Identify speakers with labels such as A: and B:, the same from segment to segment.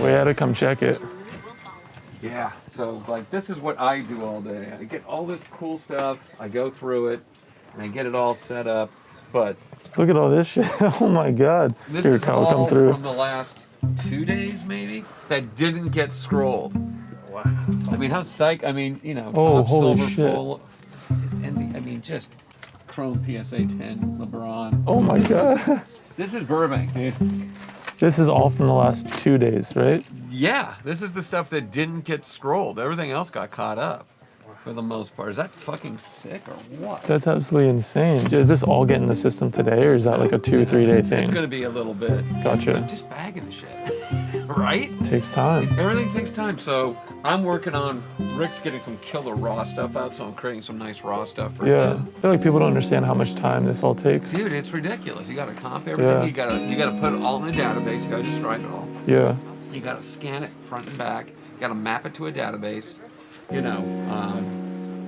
A: We had to come check it.
B: Yeah, so like this is what I do all day. I get all this cool stuff, I go through it, and I get it all set up, but...
A: Look at all this shit. Oh my God.
B: This
A: Here,
B: is
A: Kyle,
B: all
A: come through.
B: from the last 2 days, maybe, that didn't get scrolled. Wow. I mean, how psych, I mean, you know,
A: Oh,
B: top
A: holy
B: silver
A: shit.
B: full, just envy, I mean, just chrome PSA 10, LeBron.
A: Oh my God.
B: This is Burbank, dude.
A: This is all from the last 2 days, right?
B: Yeah, this is the stuff that didn't get scrolled. Everything else got caught up for the most part. Is that fucking sick or what?
A: That's absolutely insane. Is this all getting in the system today, or is that like a 2 or 3 day thing?
B: It's gonna be a little bit.
A: Gotcha.
B: I'm just bagging the shit, right?
A: Takes time.
B: Everything takes time. So I'm working on, Rick's getting some killer raw stuff out, so I'm creating some nice raw stuff for
A: Yeah.
B: him.
A: I feel like people don't understand how much time this all takes.
B: Dude, it's ridiculous. You gotta comp everything.
A: Yeah.
B: You gotta put it all in a database. You gotta describe it all.
A: Yeah.
B: You gotta scan it front and back. You gotta map it to a database. You know,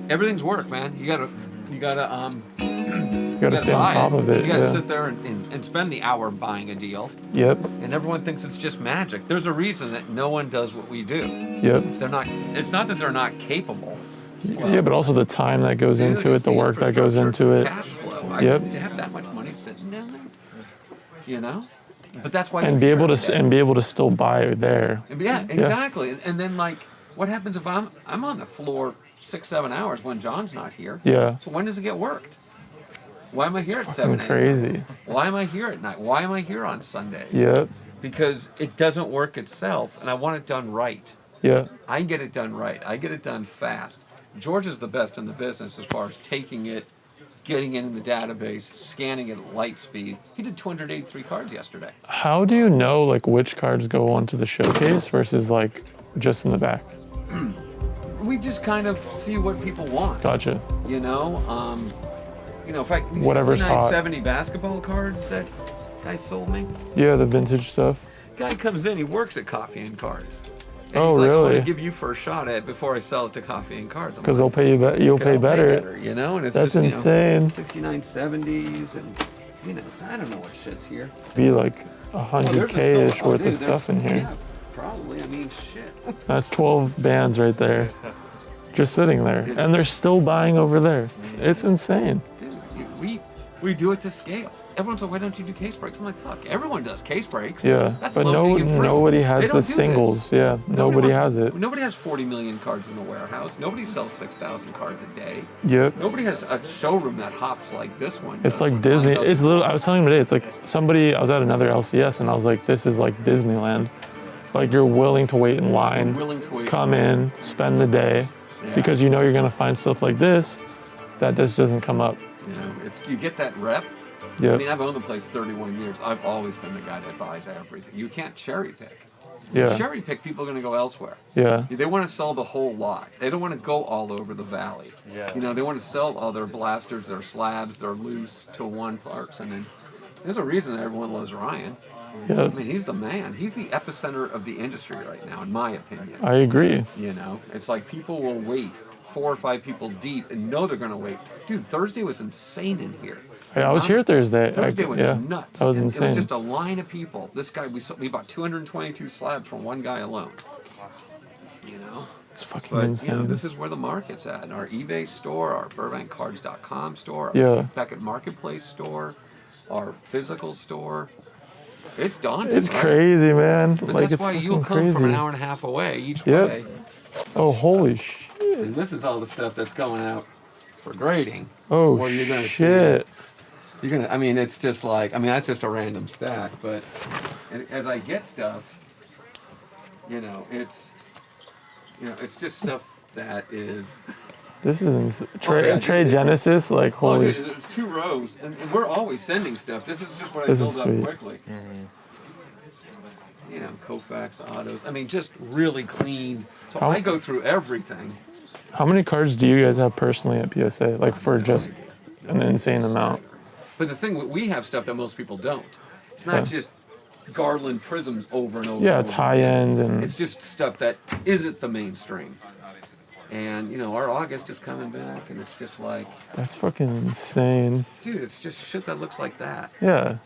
B: everything's work, man. You gotta
A: You gotta stay on
B: buy
A: top of it.
B: You gotta
A: Yeah.
B: sit there and spend the hour buying a deal.
A: Yep.
B: And everyone thinks it's just magic. There's a reason that no one does what we do.
A: Yep.
B: They're not. It's not that they're not capable.
A: Yeah, but also the time that goes
B: Dude,
A: into it,
B: it's
A: the work that goes
B: infrastructure,
A: into
B: it's
A: it.
B: the Cash flow.
A: Yep.
B: To have that much money sitting down there, you know. But that's why.
A: And be able to still buy there.
B: Yeah, exactly. And then like, what happens if I'm on the floor 6-7 hours when John's not here?
A: Yeah.
B: So when does it get worked? Why am I here at
A: Fucking
B: 7 a.m.?
A: crazy.
B: Why am I here at night? Why am I here on Sundays?
A: Yep.
B: Because it doesn't work itself, and I want it done right.
A: Yeah.
B: I get it done right. I get it done fast. George is the best in the business as far as taking it, getting it in the database, scanning it at light speed. He did 283 cards yesterday.
A: How do you know like which cards go onto the showcase versus like just in the back?
B: We just kind of see what people want.
A: Gotcha.
B: You know, in fact, these
A: Whatever's hot.
B: 70 basketball cards that guy sold me.
A: Yeah, the vintage stuff.
B: Guy comes in, he works at Coffee and Cards. And
A: Oh,
B: he's like, I
A: really?
B: want to give you first shot at it before I sell it to Coffee and Cards.
A: Because they'll pay you. You'll pay better.
B: You know, and it's
A: That's
B: just,
A: insane.
B: 6970s, and I don't know what shit's here.
A: Be like
B: Well, there's a
A: 100K-ish
B: silver-
A: worth
B: dude,
A: of stuff in here.
B: Yeah, probably. I mean, shit.
A: That's 12 bands right there, just sitting there, and they're still buying over there. It's insane.
B: Dude, we do it to scale. Everyone's like, why don't you do case breaks? I'm like, fuck, everyone does case breaks.
A: Yeah,
B: That's
A: but
B: low-hanging fruit.
A: nobody
B: They
A: has
B: don't
A: the
B: do
A: singles.
B: this.
A: Yeah, nobody has it.
B: Nobody has 40 million cards in the warehouse. Nobody sells 6,000 cards a day.
A: Yep.
B: Nobody has a showroom that hops like this one.
A: It's
B: does.
A: like Disney. It's literally. I was telling him today. It's like somebody. I was at another LCS and I was like, "This is like Disneyland. Like you're willing to wait in line,
B: willing to wait.
A: come in, spend the day,
B: Yeah.
A: because you know you're gonna find stuff like this, that this doesn't come up."
B: You know, you get that rep.
A: Yep.
B: I mean, I've owned the place 31 years. I've always been the guy that buys everything. You can't cherry pick.
A: Yeah.
B: Cherry pick, people are going to go elsewhere.
A: Yeah.
B: They want to sell the whole lot. They don't want to go all over the valley.
C: Yeah.
B: You know, they want to sell all their blasters, their slabs, their loose to one parts. And then there's a reason that everyone loves Ryan. I
A: Yep.
B: mean, he's the man. He's the epicenter of the industry right now, in my opinion.
A: I agree.
B: You know, it's like people will wait 4 or 5 people deep and know they're going to wait. Dude, Thursday was insane in here.
A: Hey, I was here Thursday.
B: Thursday was
A: yeah,
B: nuts.
A: That was
B: It
A: insane.
B: was just a line of people. This guy, we bought 222 slabs from one guy alone. You know?
A: It's fucking
B: But,
A: insane.
B: this is where the market's at. Our eBay store, our BurbankCards.com store, our
A: Yeah.
B: Beckett Marketplace store, our physical store. It's daunting,
A: It's
B: right?
A: crazy, man.
B: But
A: Like
B: that's
A: it's
B: why
A: fucking
B: you'll come
A: crazy.
B: from an hour and a half away each
A: Yep.
B: way.
A: Oh, holy shit.
B: And this is all the stuff that's going out for grading.
A: Oh,
B: Where you're gonna see
A: shit.
B: I mean, it's just like, that's just a random stack, but as I get stuff, it's just stuff that is...
A: This is
B: yeah,
A: Trade Genesis, like
B: Oh,
A: holy
B: dude, there's 2 rows, and we're always sending stuff. This is just what I
A: This
B: build
A: is
B: up
A: sweet.
B: quickly. Koufax autos. I mean, just really clean. So
A: How-
B: I go through everything.
A: How many cards do you guys have personally at PSA? Like for just an insane amount.
B: But the thing, we have stuff that most people don't. It's not just Garland prisms over and over.
A: Yeah,
B: and
A: it's
B: over
A: high
B: again.
A: end and
B: It's just stuff that isn't the mainstream. And, our August is coming back, and it's just like,
A: that's fucking insane.
B: dude, it's just shit that looks like that.
A: Yeah,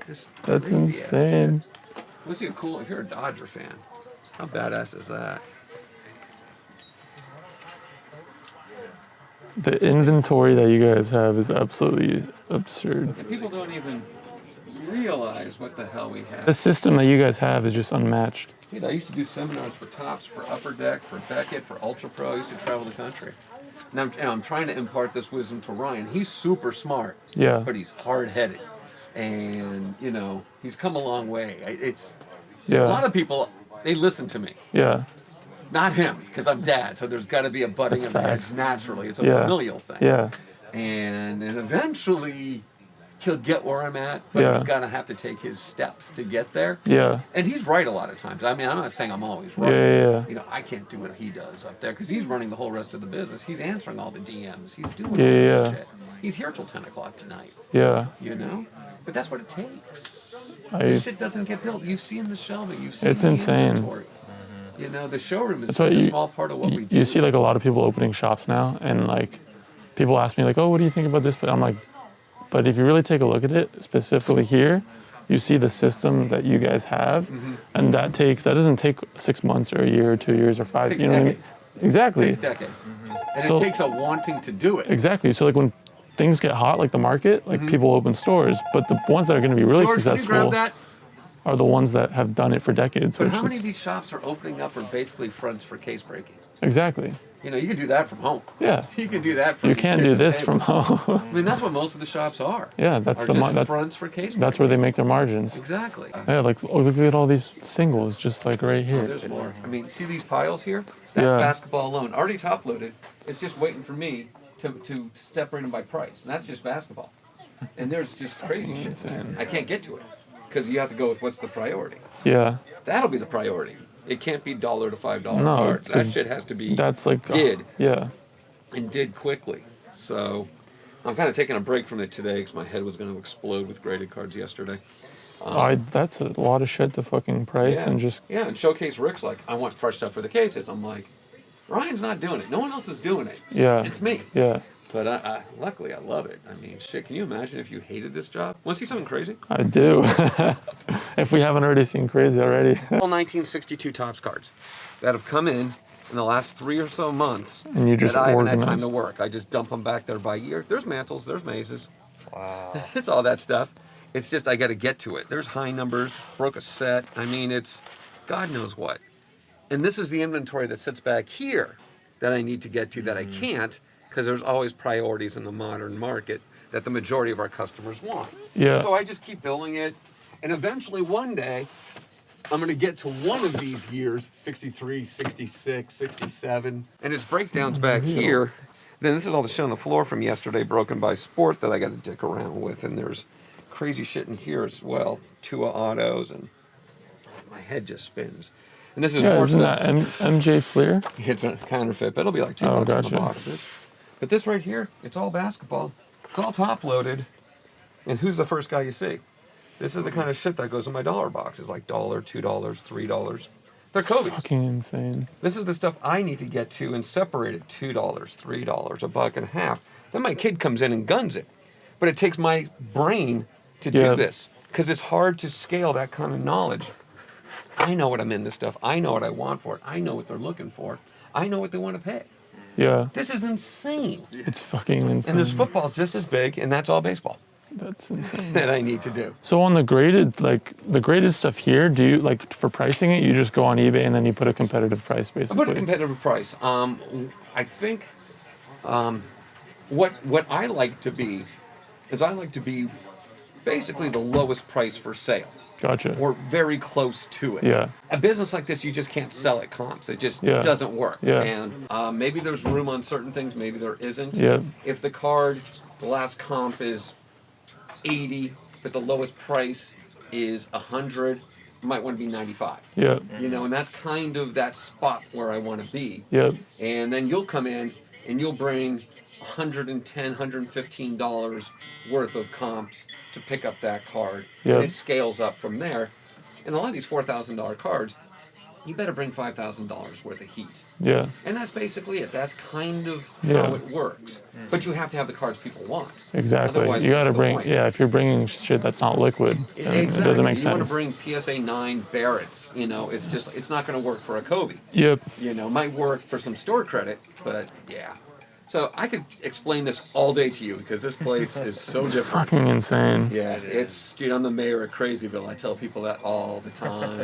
B: Just
A: that's
B: crazy ass
A: insane.
B: shit. Let's see a cool. If you're a Dodger fan, how badass is that?
A: The inventory that you guys have is absolutely absurd.
B: And people don't even realize what the hell we have.
A: The system that you guys have is just unmatched.
B: Dude, I used to do seminars for Tops, for Upper Deck, for Beckett, for Ultra Pro. I used to travel the country. And I'm trying to impart this wisdom to Ryan. He's super smart,
A: Yeah.
B: but he's hard-headed. And, you know, he's come a long way. It's a
A: Yeah.
B: lot of people, they listen to me.
A: Yeah.
B: Not him, because I'm dad, so there's got to be a butting
A: That's
B: of heads
A: facts.
B: naturally. It's a
A: Yeah.
B: familial thing.
A: Yeah.
B: And eventually he'll get where I'm at, but
A: Yeah.
B: he's got to have to take his steps to get there.
A: Yeah.
B: And he's right a lot of times. I mean, I'm not saying I'm always right.
A: Yeah.
B: You know, I can't do what he does up there because he's running the whole rest of the business. He's answering all the DMs. He's doing all
A: Yeah.
B: that shit. He's here till 10 o'clock at night,
A: Yeah.
B: you know? But that's what it takes.
A: I,
B: This shit doesn't get built. You've seen the shelving. You've seen
A: It's
B: the
A: insane.
B: inventory. You know, the showroom is
A: That's
B: such
A: why
B: a
A: you-
B: small part of what we do.
A: you see like a lot of people opening shops now, and like people ask me like, oh, what do you think about this? But I'm like, but if you really take a look at it, specifically here, you see the system that you guys have, and that doesn't take 6 months or a year or 2 years or 5.
B: Takes
A: You know what I mean?
B: decades.
A: Exactly.
B: It takes decades. And
A: So-
B: it takes a wanting to do it.
A: Exactly. So like when things get hot, like the market, like people open stores, but the ones that are going to be really
B: George, can you
A: successful
B: grab that?
A: are the ones that have done it for decades.
B: But
A: Which
B: how many of
A: is
B: these shops are opening up are basically fronts for case breaking?
A: exactly.
B: You know, you can do that from home.
A: Yeah.
B: You can do that from
A: You
B: the
A: can't do
B: kitchen
A: this
B: table.
A: from home.
B: I mean, that's what most of the shops are.
A: Yeah, that's
B: Are
A: the
B: just
A: that's
B: fronts for case
A: that's where they make their margins.
B: Exactly.
A: Yeah, like look at all these singles, just like right
B: Oh,
A: here.
B: there's more. I mean, see these piles here? That's
A: Yeah.
B: basketball alone. Already top loaded. It's just waiting for me to separate them by price. And that's just basketball. And there's just crazy shit.
A: Insane.
B: I can't get to it because you have to go with what's the priority.
A: Yeah,
B: That'll be the priority. It can't be $1 to $5
A: No,
B: cards. That
A: 'cause
B: shit has to be
A: that's like
B: did.
A: Yeah,
B: and did quickly. So I'm kind of taking a break from it today because my head was going to explode with graded cards yesterday.
A: that's a lot of shit to fucking price and just
B: yeah, and Showcase Rick's like, I want fresh stuff for the cases. I'm like, Ryan's not doing it. No one else is doing it.
A: yeah,
B: It's me.
A: yeah.
B: But luckily, I love it. I mean, shit, can you imagine if you hated this job? Want to see something crazy?
A: I do. If we haven't already seen crazy already.
B: All 1962 Topps cards that have come in the last 3 or so months.
A: And you just
B: that I haven't had time
A: organize.
B: to work. I just dump them back there by year. There's mantles, there's mazes. Wow. It's all that stuff. It's just I got to get to it. There's high numbers, broke a set. I mean, it's God knows what. And this is the inventory that sits back here that I need to get to that I can't because there's always priorities in the modern market that the majority of our customers want.
A: Yeah.
B: So I just keep billing it. And eventually one day, I'm going to get to one of these years, 63, 66, 67. And its breakdowns back here. Then this is all the shit on the floor from yesterday, broken by sport that I got to dick around with. And there's crazy shit in here as well. Tua autos, and my head just spins. And this is
A: Yeah,
B: more
A: isn't
B: stuff.
A: that MJ Fleer?
B: It's a counterfeit, but it'll be like $2
A: Oh,
B: in the
A: gotcha.
B: boxes. But this right here, it's all basketball. It's all top loaded. And who's the first guy you see? This is the kind of shit that goes in my dollar boxes, like $1, $2, $3. They're Kobe's.
A: Fucking insane.
B: This is the stuff I need to get to and separate it. $2, $3, $1.50. Then my kid comes in and guns it. But it takes my brain to
A: Yeah.
B: do this because it's hard to scale that kind of knowledge. I know what I'm in this stuff. I know what I want for it. I know what they're looking for. I know what they want to pay.
A: Yeah,
B: This is insane.
A: it's fucking insane.
B: And there's football just as big, and that's all baseball
A: That's insane.
B: that I need to do.
A: So on the graded stuff here, do you like for pricing it? You just go on eBay and then you put a competitive price,
B: I
A: basically.
B: put a competitive price. I think what I like to be is I like to be basically the lowest price for sale.
A: Gotcha.
B: Or very close to it.
A: Yeah.
B: A business like this, you just can't sell at comps. It just
A: Yeah.
B: doesn't work.
A: Yeah.
B: And maybe there's room on certain things, maybe there isn't.
A: Yeah.
B: If the card, the last comp is 80, but the lowest price is 100, you might want to be 95.
A: Yeah.
B: You know, and that's kind of that spot where I want to be.
A: Yeah.
B: And then you'll come in and you'll bring $110, $115 worth of comps to pick up that card.
A: Yep.
B: And it scales up from there. And a lot of these $4,000 cards, you better bring $5,000 worth of heat.
A: Yeah.
B: And that's basically it. That's kind of
A: Yeah.
B: how it works. But you have to have the cards people want.
A: Exactly.
B: Otherwise,
A: You got to
B: what's the
A: bring,
B: point?
A: yeah, if you're bringing shit that's not liquid, then
B: Exactly.
A: it doesn't make
B: you
A: sense.
B: want to bring PSA 9 Barretts, you know, it's not going to work for a Kobe.
A: Yep.
B: You know, might work for some store credit, but yeah. So I could explain this all day to you because this place is so different.
A: Fucking insane.
B: Yeah, it's, dude, I'm the mayor of Crazyville. I tell people that all the time.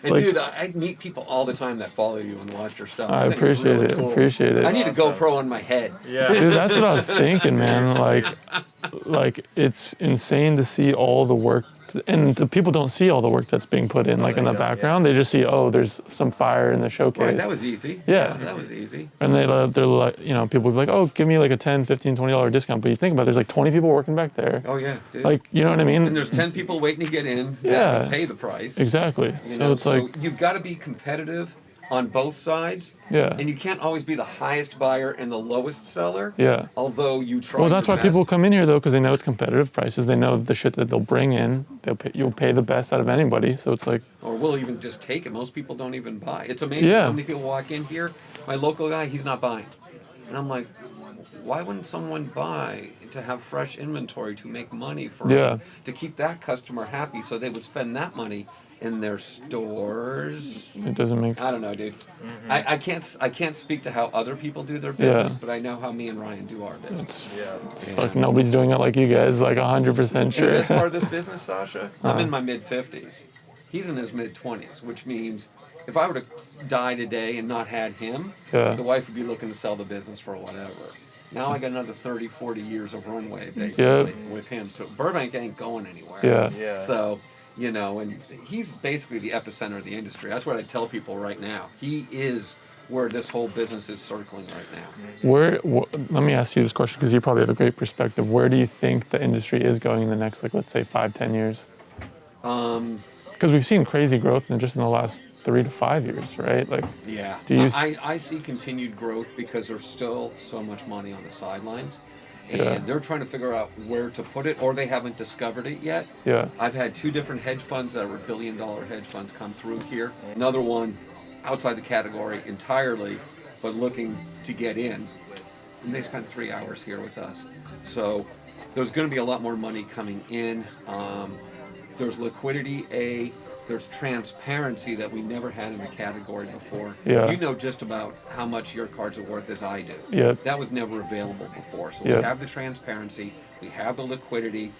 B: And
A: like-
B: dude, I meat people all the time that follow you and watch your stuff.
A: I
B: think it's
A: appreciate
B: really
A: it.
B: cool.
A: Appreciate it.
B: I need a GoPro on my head.
C: Yeah.
A: Dude, that's what I was thinking, man. Like it's insane to see all the work, and the people don't see all the work that's being put in, like in the background. They just see, oh, there's some fire in the showcase.
B: Right, that was easy.
A: Yeah.
B: That was easy.
A: And they're like, you know, people will be like, oh, give me like a $10, $15, $20 discount. But you think about it, there's like 20 people working back there.
B: Oh yeah, dude.
A: Like, you know what I mean?
B: And there's 10 people waiting to get in that
A: Yeah.
B: pay the price.
A: Exactly.
B: You
A: So
B: know,
A: it's like,
B: you've got to be competitive on both sides.
A: yeah.
B: And you can't always be the highest buyer and the lowest seller.
A: Yeah.
B: Although you try.
A: Well, that's
B: your
A: why people
B: best.
A: come in here though, because they know it's competitive prices. They know the shit that they'll bring in. You'll pay the best out of anybody. So it's like,
B: Or we'll even just take it. Most people don't even buy. It's amazing
A: Yeah.
B: how many people walk in here. My local guy, he's not buying. And I'm like, why wouldn't someone buy to have fresh inventory to make money for
A: Yeah.
B: to keep that customer happy so they would spend that money in their stores?
A: it doesn't make
B: I
A: sense.
B: don't know, dude. I can't speak to how other people do their business, but I know how me and Ryan do our business.
A: It's fuck, nobody's doing it like you guys, like 100%
B: And
A: sure.
B: this part of this business, Sasha, I'm in my mid-50s. He's in his mid-20s, which means if I were to die today and not had him,
A: Yeah.
B: the wife would be looking to sell the business for whatever. Now I got another 30, 40 years of runway, basically, with him. So Burbank ain't going anywhere.
A: Yeah.
C: Yeah.
B: So, you know, and he's basically the epicenter of the industry. That's what I tell people right now. He is where this whole business is circling right now.
A: Let me ask you this question because you probably have a great perspective. Where do you think the industry is going in the next, like, let's say 5-10 years? Because we've seen crazy growth just in the last 3 to 5 years, right? Like,
B: Yeah,
A: Do you
B: I see continued growth because there's still so much money on the sidelines, and
A: Yeah.
B: they're trying to figure out where to put it, or they haven't discovered it yet.
A: yeah,
B: I've had 2 different hedge funds that were billion-dollar hedge funds come through here. Another one outside the category entirely, but looking to get in, and they spent 3 hours here with us. So there's going to be a lot more money coming in. There's liquidity, there's transparency that we never had in the category before.
A: Yeah.
B: You know just about how much your cards are worth as I do.
A: yeah,
B: That was never available before. So
A: Yeah.
B: we have the transparency, we have the liquidity,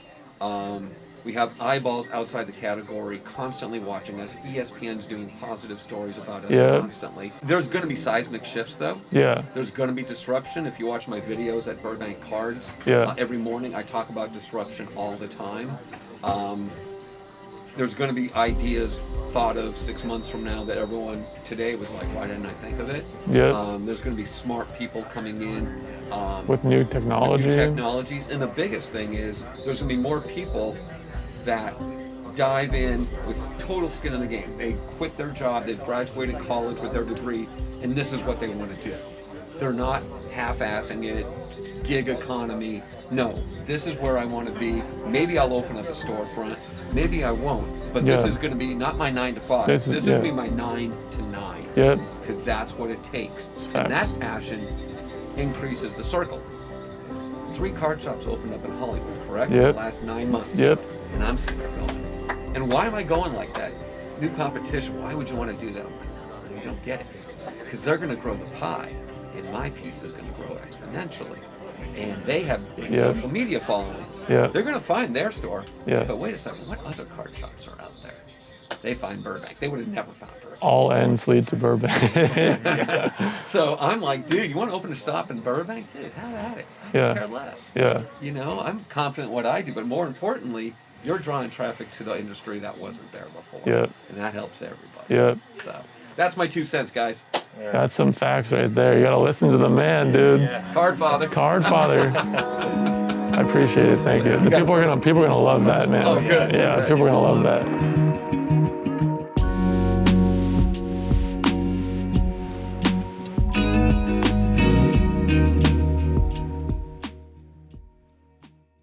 B: we have eyeballs outside the category constantly watching us. ESPN's doing positive stories about us
A: Yeah.
B: constantly. There's going to be seismic shifts though.
A: yeah,
B: There's going to be disruption. If you watch my videos at Burbank Cards,
A: Yeah.
B: every morning I talk about disruption all the time. There's going to be ideas thought of 6 months from now that everyone today was like, why didn't I think of it?
A: Yeah.
B: There's going to be smart people coming in.
A: with new technology.
B: New technologies. And the biggest thing is there's going to be more people that dive in with total skin in the game. They quit their job, they've graduated college with their degree, and this is what they want to do. They're not half-assing it, gig economy. No, this is where I want to be. Maybe I'll open up a storefront. Maybe I won't. But this
A: Yeah.
B: is going to be not my 9 to 5.
A: This
B: This
A: is-
B: is going to
A: yeah.
B: be my 9 to 9.
A: Yeah,
B: Because that's what it takes.
A: facts.
B: And that passion increases the circle. 3 card shops opened up in Hollywood, correct? In
A: Yep.
B: the last 9 months.
A: Yep.
B: And I'm sitting there going, and why am I going like that? New competition, why would you want to do that? I'm like, no, you don't get it. Because they're going to grow the pie, and my piece is going to grow exponentially. And they have big
A: Yeah.
B: social media followings.
A: Yeah.
B: They're going to find their store.
A: Yeah.
B: But wait a second, what other card shops are out there? They find Burbank. They would have never found Burbank.
A: all ends lead to Burbank.
B: So I'm like, dude, you want to open a shop in Burbank? Dude, have at it. I
A: Yeah.
B: care less.
A: Yeah,
B: You know, I'm confident what I do, but more importantly, you're drawing traffic to the industry that wasn't there before.
A: Yeah.
B: And that helps everybody.
A: yeah.
B: So that's my 2 cents, guys.
A: That's some facts right there. You gotta listen to the man, dude.
B: Card father.
A: Card father. I appreciate it. Thank you. The people are gonna love that, man.
B: Oh, good.
A: Yeah,
B: Good.
A: people are gonna love that.